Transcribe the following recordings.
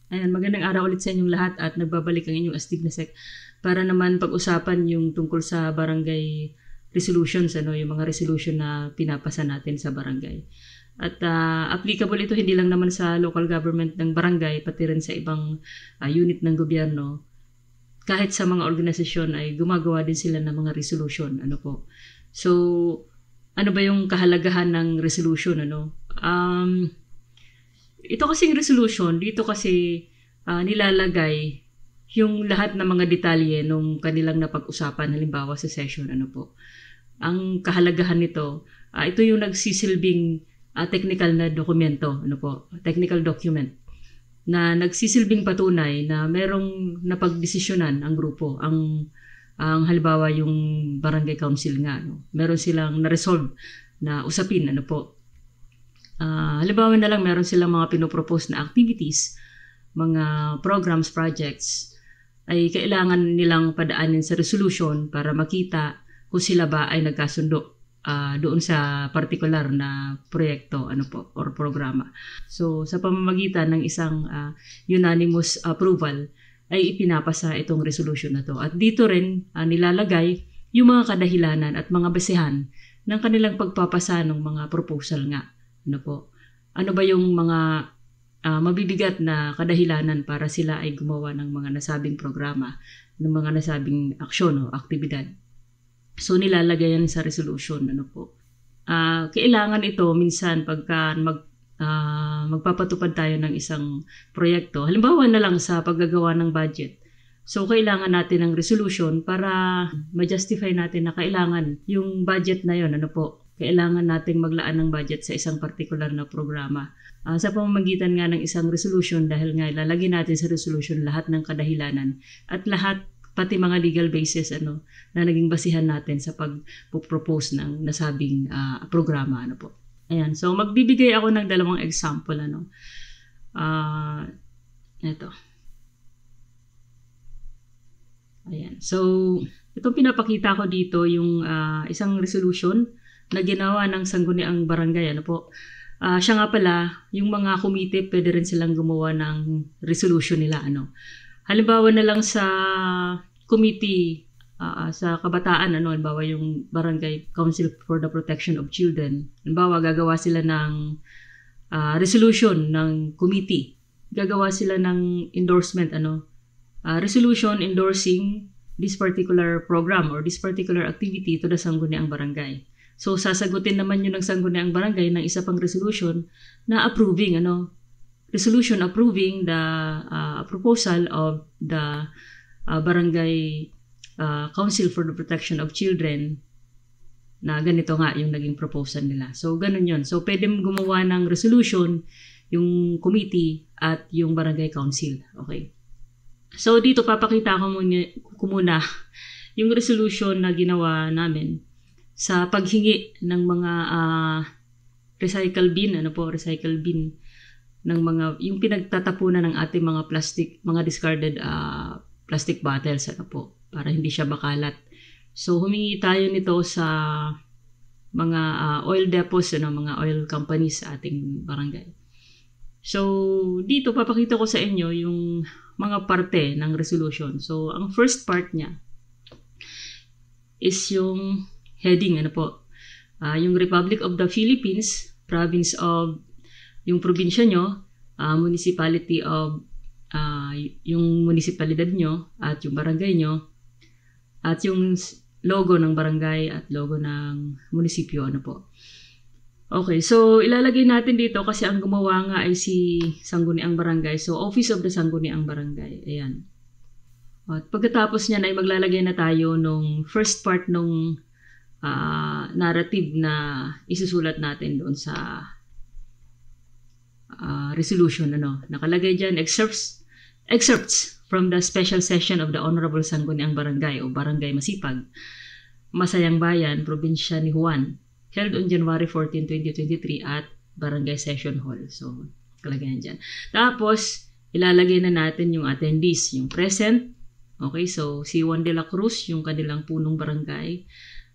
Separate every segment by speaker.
Speaker 1: Ayan, magandang araw ulit sa inyong lahat at nagbabalik ang inyong astig na sec para naman pag-usapan yung tungkol sa barangay resolutions, yung mga resolution na pinapasa natin sa barangay. At applicable ito hindi lang naman sa local government ng barangay, pati rin sa ibang unit ng gobyerno. Kahit sa mga organisasyon ay gumagawa din sila ng mga resolution. So, ano ba yung kahalagahan ng resolution? Ito kasing resolution, dito kasi nilalagay yung lahat ng mga detalye nung kanilang napag-usapan, halimbawa sa session. Ang kahalagahan nito, ito yung nagsisilbing technical na dokumento, technical document, na nagsisilbing patunay na merong napagdesisyonan ang grupo, ang halimbawa yung barangay council nga, meron silang na-resolve na usapin, halimbawa na lang meron silang mga pinopropose na activities, mga programs, projects, ay kailangan nilang padaanin sa resolution para makita kung sila ba ay nagkasundo doon sa particular na proyekto or programa. So sa pamamagitan ng isang unanimous approval ay ipinapasa itong resolution na to. At dito rin nilalagay yung mga kadahilanan at mga basehan ng kanilang pagpapasa ng mga proposal nga. Ano ba yung mga mabibigat na kadahilanan para sila ay gumawa ng mga nasabing programa, ng mga nasabing aksyon o aktibidad. So nilalagay yan sa resolution. Kailangan ito minsan pagka magpapatupad tayo ng isang proyekto. Halimbawa na lang sa paggagawa ng budget. So kailangan natin ng resolution para ma-justify natin na kailangan yung budget na yun. Kailangan nating maglaan ng budget sa isang particular na programa. Sa pamamagitan nga ng isang resolution, dahil nga ilalagay natin sa resolution lahat ng kadahilanan at lahat, pati mga legal basis na naging basihan natin sa pag-propose ng nasabing programa. Ayan, so magbibigay ako ng dalawang example. Ito. Ayan, so itong pinapakita ko dito yung isang resolution na ginawa ng sangguniang barangay. Siya nga pala, yung mga komite, pwede rin silang gumawa ng resolution nila. Halimbawa na lang sa committee sa kabataan, halimbawa yung Barangay Council for the Protection of Children. Halimbawa, gagawa sila ng resolution ng committee. Gagawa sila ng endorsement, resolution endorsing this particular program or this particular activity to the sangguniang barangay. So, sasagutin naman yun ng sangguniang barangay ng isa pang resolution na approving, resolution approving the proposal of the Barangay Council for the Protection of Children na ganito nga yung naging proposal nila. So, ganun yun. So, pwede gumawa ng resolution yung committee at yung Barangay Council. Okay. So, dito papakita ko muna yung resolution na ginawa namin sa paghingi ng mga recycle bin, recycle bin ng mga, yung pinagtatapunan ng ating mga plastic, mga discarded plastic bottles, para hindi siya makalat. So, humingi tayo nito sa mga oil depots, mga oil companies sa ating barangay. So, dito papakita ko sa inyo yung mga parte ng resolution. So, ang first part niya is yung heading, yung Republic of the Philippines, province of, yung probinsya nyo, municipality of, yung municipalidad nyo, at yung barangay nyo, at yung logo ng barangay at logo ng munisipyo, Okay, so ilalagay natin dito kasi ang gumawa nga ay si Sangguniang Barangay. So, Office of the Sangguniang Barangay. Ayan. At pagkatapos niyan ay maglalagay na tayo nung first part nung narrative na isusulat natin doon sa resolution. Nakalagay dyan, excerpts from the special session of the Honorable Sangguniang Barangay o Barangay Masipag, Masayang Bayan, Probinsya ni Juan, held on January 14, 2023 at Barangay Session Hall. So, kalagayan dyan. Tapos, ilalagay na natin yung attendees, yung present. Okay, so si Juan de la Cruz, yung kanilang punong barangay,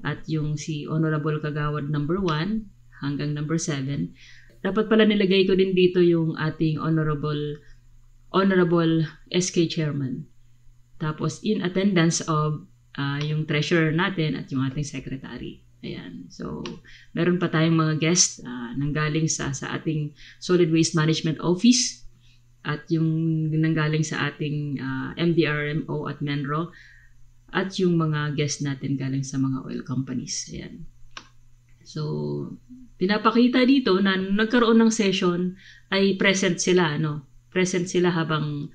Speaker 1: at yung si Honorable Kagawad number 1 hanggang number 7. Dapat pala nilagay ko din dito yung ating Honorable Honorable SK Chairman. Tapos in attendance of yung treasurer natin at yung ating secretary. Ayan. So, meron pa tayong mga guest nanggaling sa ating Solid Waste Management Office at yung nanggaling sa ating MDRMO at Menro at yung mga guest natin galing sa mga oil companies. Ayan. So, pinapakita dito na nagkaroon ng session ay present sila. Present sila habang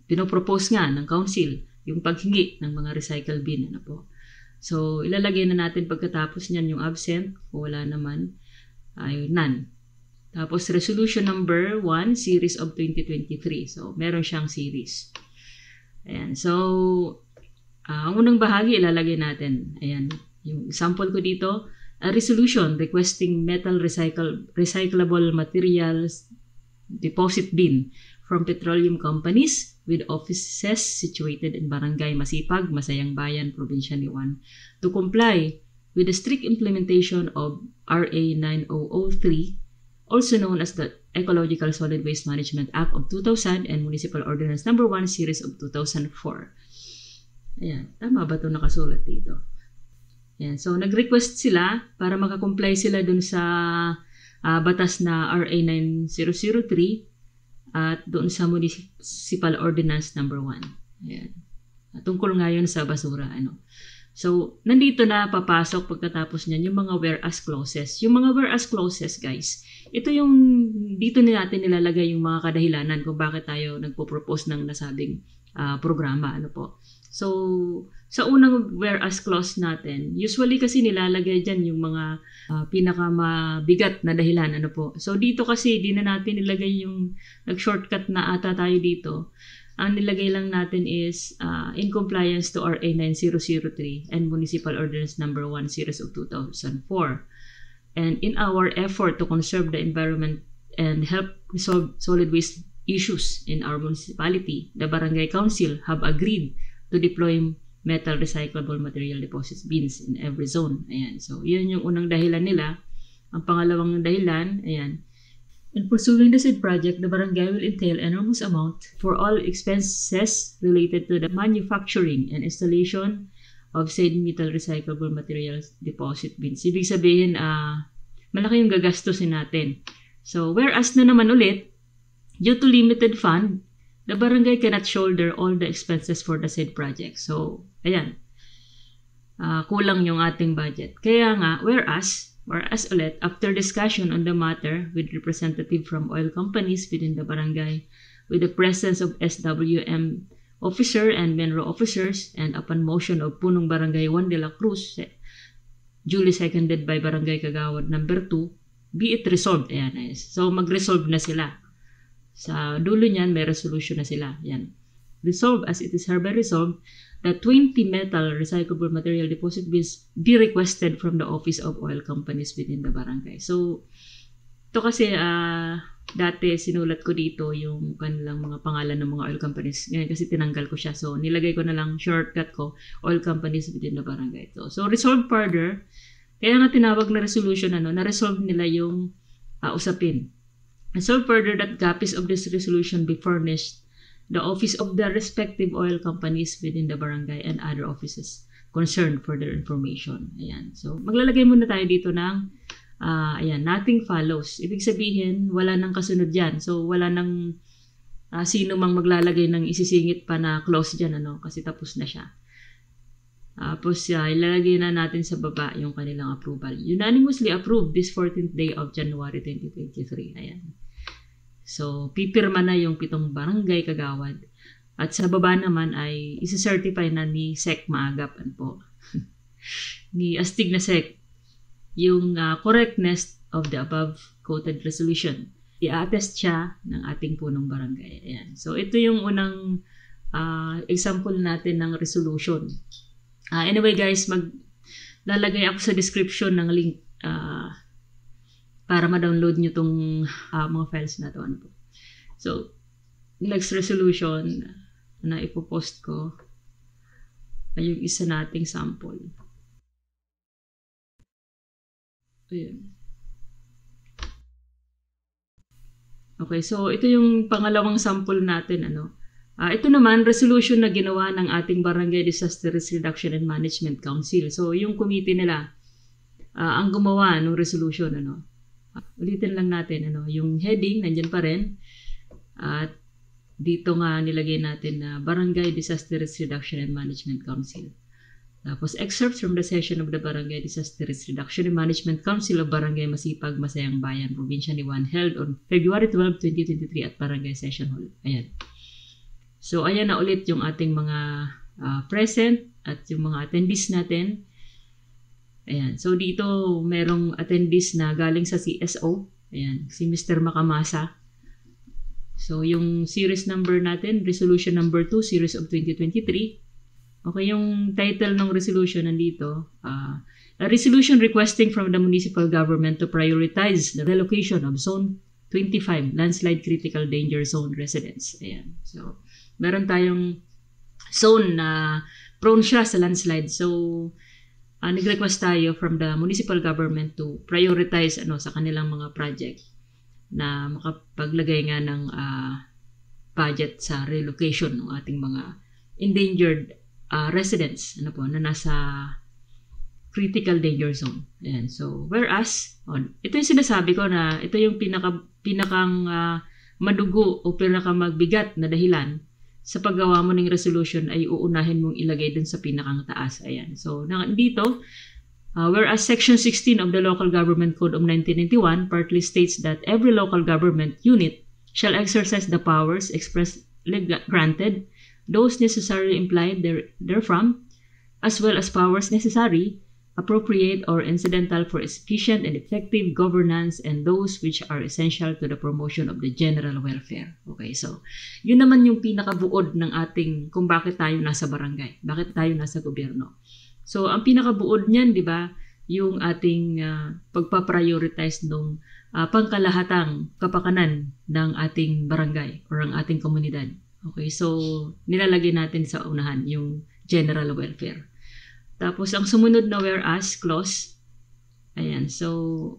Speaker 1: pinopropose nga ng council yung paghingi ng mga recycle bin. So, ilalagay na natin pagkatapos niyan yung absent. Kung wala naman, ay none. Tapos, resolution number 1, series of 2023. So, meron siyang series. Ayan. So, ang unang bahagi ilalagay natin. Ayan. Yung example ko dito, a resolution requesting metal recyclable materials deposit bin from petroleum companies with offices situated in Barangay Masipag, Masayang Bayan, Probinsya ni Juan, to comply with the strict implementation of RA 9003, also known as the Ecological Solid Waste Management Act of 2000 and Municipal Ordinance Number 1, Series of 2004. Ayan, tama ba ito nakasulat dito? Ayan, so nag-request sila para makakomply sila dun sa batas na RA 9003 at doon sa Municipal Ordinance Number 1. Ayan. Tungkol ngayon sa basura. So, nandito na papasok pagkatapos niyan yung mga whereas clauses. Yung mga whereas clauses, guys, ito yung dito natin nilalagay yung mga kadahilanan kung bakit tayo nagpo-propose ng nasabing programa. So, sa unang whereas clause natin, usually kasi nilalagay dyan yung mga pinakamabigat na dahilan. So, dito kasi di na natin nilagay yung nag-shortcut na ata tayo dito. Ang nilagay lang natin is in compliance to RA 9003 and Municipal Ordinance Number 1, Series of 2004. And in our effort to conserve the environment and help resolve solid waste issues in our municipality, the Barangay Council have agreed to deploy metal recyclable material deposits bins in every zone. Ayan. So, yun yung unang dahilan nila. Ang pangalawang dahilan, ayan. In pursuing the said project, the barangay will entail enormous amount for all expenses related to the manufacturing and installation of said metal recyclable materials deposit bins. Ibig sabihin, malaki yung gagastusin natin. So, whereas na naman ulit, due to limited fund, the barangay cannot shoulder all the expenses for the said project. So, ayan. Kulang yung ating budget. Kaya nga, whereas ulit, after discussion on the matter with representative from oil companies within the barangay, with the presence of SWM officer and Menro officers, and upon motion of Punong Barangay Juan de la Cruz, duly seconded by Barangay Kagawad number 2, be it resolved. Ayan. So, mag-resolve na sila. Sa dulo niyan, may resolution na sila. Yan. Resolve as it is hereby resolved that 20 metal recyclable material deposit bins be requested from the Office of Oil Companies within the barangay. So, ito kasi dati sinulat ko dito yung kanilang mga pangalan ng mga oil companies. Ngayon kasi tinanggal ko siya. So, nilagay ko na lang shortcut ko, oil companies within the barangay. So, resolve further. Kaya nga tinawag na resolution, na-resolve nila yung usapin. Resolve further that copies of this resolution be furnished the office of the respective oil companies within the barangay and other offices concerned for their information. Ayan. So, maglalagay muna tayo dito ng nothing follows. Ibig sabihin, wala nang kasunod dyan. So, wala nang sino mang maglalagay ng isisingit pa na clause dyan, kasi tapos na siya. Tapos, ilalagay na natin sa baba yung kanilang approval. Unanimously approved this 14th day of January 2023. Ayan. So, pipirma na yung 7 barangay kagawad. At sa baba naman ay isa-certify na ni Sec Maagap po. Ni Astig na Sec yung correctness of the above quoted resolution. I-attest siya ng ating punong barangay. Ayan. So, ito yung unang example natin ng resolution. Anyway guys, maglalagay ako sa description ng link para ma-download nyo tong mga files na to. So, next resolution na ipopost ko ay yung isa nating sample. Ayun. Okay, so ito yung pangalawang sample natin. Ito naman, resolution na ginawa ng ating Barangay Disaster Risk Reduction and Management Council. So yung committee nila, ang gumawa ng resolution. Ulitin lang natin, yung heading, nandyan pa rin. At dito nga nilagay natin na Barangay Disaster Risk Reduction and Management Council. Tapos excerpts from the session of the Barangay Disaster Risk Reduction and Management Council of Barangay Masipag, Masayang Bayan, Probinsya ni Juan, held on February 12, 2023 at Barangay Session Hall. Ayan. So ayan na ulit yung ating mga present at yung mga attendees natin. Ayan. So dito merong attendees na galing sa CSO. Ayan. Si Mr. Makamasa. So yung series number natin, resolution number 2, series of 2023. Okay, yung title ng resolution nandito, a resolution requesting from the municipal government to prioritize the relocation of Zone 25, landslide critical danger zone residents. Ayan. So, meron tayong zone na prone siya sa landslide. So, nag-request tayo from the municipal government to prioritize sa kanilang mga project na makapaglagay nga ng budget sa relocation ng ating mga endangered residents na nasa critical danger zone. Ayan. So, whereas, ito yung sinasabi ko na ito yung pinakang madugo o pinakamagbigat na dahilan sa paggawa mo ng resolution ay uunahin mong ilagay dun sa pinakang taas. Ayan. So, dito, whereas Section 16 of the Local Government Code of 1991 partly states that every local government unit shall exercise the powers expressly granted, those necessarily implied therefrom, as well as powers necessary, appropriate, or incidental for efficient and effective governance, and those which are essential to the promotion of the general welfare. Okay, so yun naman yung pinakabuod ng ating kung bakit tayo nasa barangay, bakit tayo nasa gobyerno. So ang pinakabuod niyan, di ba, yung ating pagpaprioritize ng pangkalahatang kapakanan ng ating barangay or ang ating komunidad. Okay, so nilalagay natin sa unahan yung general welfare. Tapos ang sumunod na whereas clause, ayan, so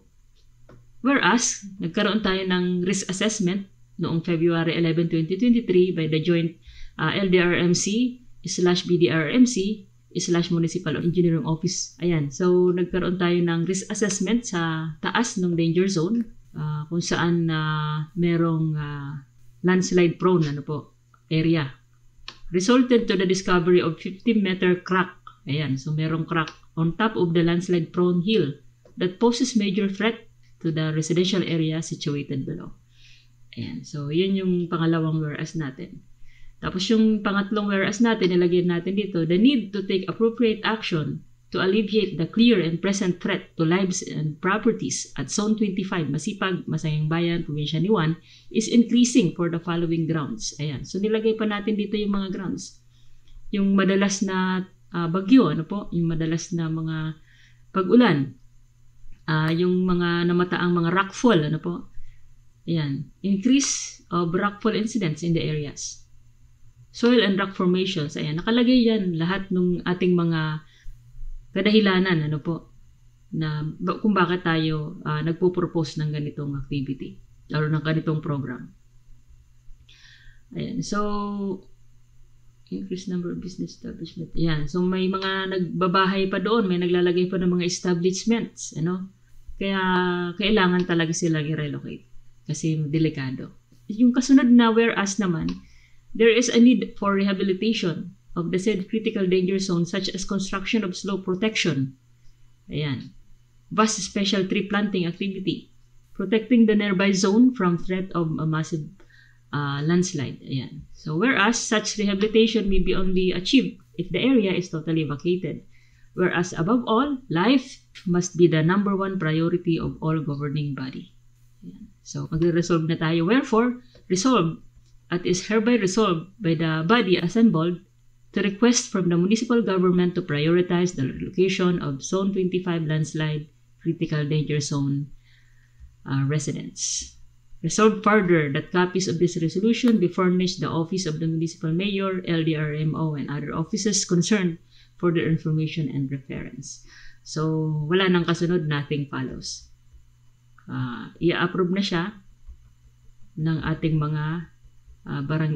Speaker 1: whereas nagkaroon tayo ng risk assessment noong February 11, 2023 by the joint LDRMC/BDRMC/Municipal Engineering Office. Ayan, so nagkaroon tayo ng risk assessment sa taas ng danger zone kung saan merong landslide prone area. Resulted to the discovery of 50-meter crack. Ayan, so merong crack on top of the landslide prone hill that poses major threat to the residential area situated below. Ayan, so yun yung pangalawang whereas natin. Tapos yung pangatlong whereas natin, nilagyan natin dito, the need to take appropriate action to alleviate the clear and present threat to lives and properties at Zone 25, Masipag, Masayang Bayan, Probinsya ni Juan, is increasing for the following grounds. Ayan. So nilagay pa natin dito yung mga grounds. Yung madalas na bagyo, yung madalas na mga pag-ulan, yung mga namataang mga rockfall, Ayan. Increase of rockfall incidents in the areas. Soil and rock formations, ayan. Nakalagay yan lahat ng ating mga kadahilanan, na kung bakit tayo nagpo-propose ng ganitong activity o ng ganitong program. Ayan, so increase number of business establishment. Ayan, so may mga nagbabahay pa doon, may naglalagay pa ng mga establishments, kaya kailangan talaga silang i-relocate kasi delikado. Yung kasunod na whereas naman, there is a need for rehabilitation of the said critical danger zone such as construction of slope protection. Ayan. Vast special tree planting activity. Protecting the nearby zone from threat of a massive landslide. Ayan. So whereas such rehabilitation may be only achieved if the area is totally vacated. Whereas above all, life must be the number one priority of all governing body. Ayan. So magre-resolve na tayo. Wherefore, resolved at is hereby resolved by the body assembled to request from the municipal government to prioritize the relocation of Zone 25 landslide critical danger zone residents. Resolved further that copies of this resolution be furnished the office of the municipal mayor, LDRMO, and other offices concerned for their information and reference. So, wala nang kasunod, nothing follows. I-approve na siya. ng ating mga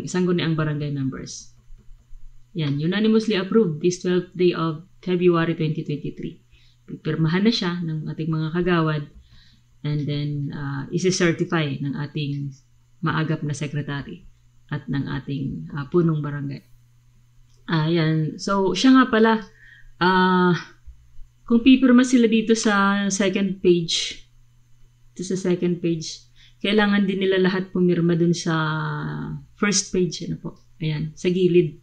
Speaker 1: sangguniang barangay members. Yan, unanimously approved this 12th day of February 2023. Pipirmahan na siya ng ating mga kagawad and then isi-certify ng ating maagap na secretary at ng ating punong barangay. Ayan. So, siya nga pala, kung pipirma sila dito sa second page, kailangan din nila lahat pumirma dun sa first page. Ano po? Ayan, sa gilid.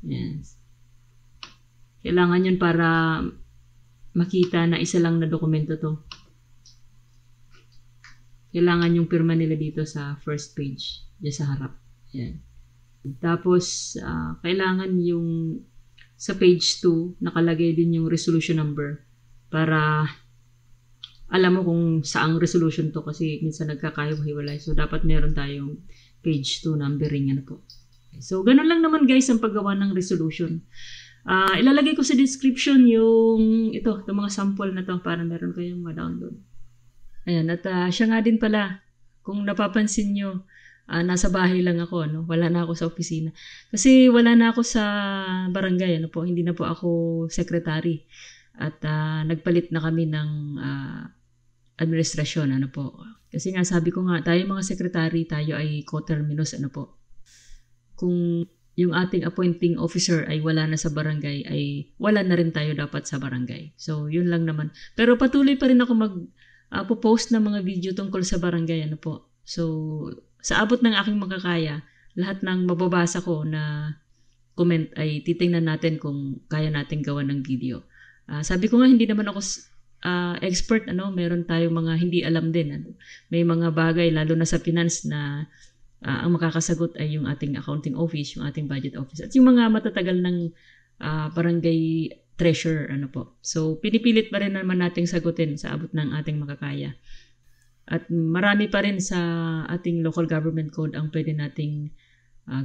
Speaker 1: Ayan. Kailangan yun para makita na isa lang na dokumento to. Kailangan yung pirma nila dito sa first page, dyan sa harap. Ayan. Tapos, kailangan yung sa page 2, nakalagay din yung resolution number para alam mo kung saang resolution to kasi minsan nagkakahiwalay. So, dapat meron tayong page 2 numbering. Ano po. So, ganun lang naman guys ang paggawa ng resolution. Ilalagay ko sa description yung itong mga sample na to para meron kayong ma-download. Ayan, at siya nga din pala, kung napapansin nyo, nasa bahay lang ako, no? Wala na ako sa opisina. Kasi wala na ako sa barangay, ano po, hindi na po ako secretary. At nagpalit na kami ng administrasyon, ano po. Kasi nga sabi ko nga, tayo mga secretary, tayo ay coterminous, ano po. Kung yung ating appointing officer ay wala na sa barangay, ay wala na rin tayo dapat sa barangay. So, yun lang naman. Pero patuloy pa rin ako po-post ng mga video tungkol sa barangay, ano po. So, sa abot ng aking makakaya, lahat ng mababasa ko na comment ay titingnan natin kung kaya natin gawa ng video. Sabi ko nga, hindi naman ako expert, ano, meron tayong mga hindi alam din. Ano? May mga bagay, lalo na sa finance na ang makakasagot ay yung ating accounting office, yung ating budget office, at yung mga matatagal ng barangay treasurer, ano po. So, pinipilit pa rin naman nating sagutin sa abot ng ating makakaya. At marami pa rin sa ating local government code ang pwede nating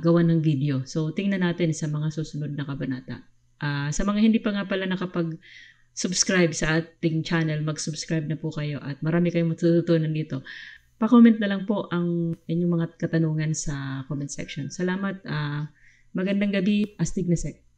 Speaker 1: gawan ng video. So, tingnan natin sa mga susunod na kabanata. Sa mga hindi pa nga pala nakapag-subscribe sa ating channel, mag-subscribe na po kayo at marami kayong matututunan dito. Pa-comment na lang po ang inyong mga katanungan sa comment section. Salamat. Magandang gabi. Astig na sek.